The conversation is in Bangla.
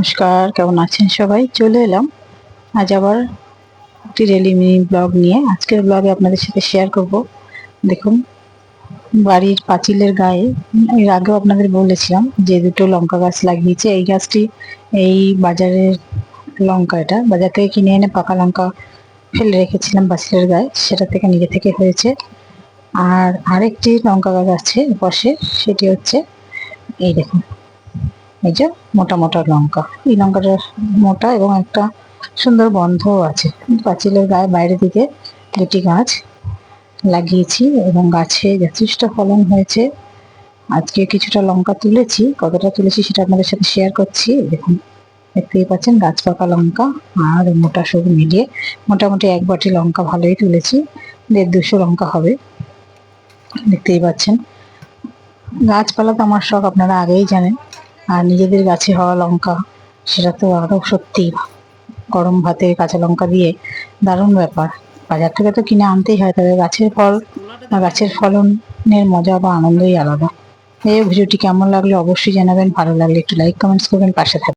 নমস্কার, কেমন আছেন সবাই? চলে এলাম আজ আবার একটি ডেইলি মিনি ব্লগ নিয়ে। আজকের ব্লগে আপনাদের সাথে শেয়ার করব। দেখুন, বাড়ির পাঁচিলের গায়ে এর আগেও আপনাদের বলেছিলাম যে দুটো লঙ্কা গাছ লাগিয়েছে। এই গাছটি এই বাজারের লঙ্কা, এটা বাজার থেকে কিনে এনে পাকা লঙ্কা ফেলে রেখেছিলাম পাঁচিলের গায়ে, সেটা থেকে নিজে থেকে হয়েছে। আর আরেকটি লঙ্কা গাছ আছে পাশে, সেটি হচ্ছে এই দেখুন, এই যে মোটা মোটা লঙ্কা। এই লঙ্কাটা মোটা এবং একটা সুন্দর গন্ধও আছে। পাঁচিলের গায়ে বাইরের দিকে দুটি গাছ লাগিয়েছি এবং গাছে যথেষ্ট ফলন হয়েছে। আজকে কিছুটা লঙ্কা তুলেছি, কতটা তুলেছি সেটা আপনাদের সাথে শেয়ার করছি। দেখুন, দেখতেই পাচ্ছেন গাছ পাকা লঙ্কা আর মোটা সবু মিলিয়ে মোটামুটি এক বাটি লঙ্কা ভালোই তুলেছি। 150-200 লঙ্কা হবে, দেখতেই পাচ্ছেন। গাছপালা তো আমার শখ, আপনারা আগেই জানেন। আর নিজেদের গাছে হওয়া লঙ্কা, সেটা তো আরো সত্যি গরম ভাতে কাঁচা লঙ্কা দিয়ে দারুণ ব্যাপার। বাজার থেকে তো কিনে আনতেই হয়, তবে গাছের ফল বা গাছের ফলনের মজা বা আনন্দই আলাদা। এই ভিডিওটি কেমন লাগলো অবশ্যই জানাবেন, ভালো লাগলে একটু লাইক কমেন্টস করবেন, পাশে থাকবেন।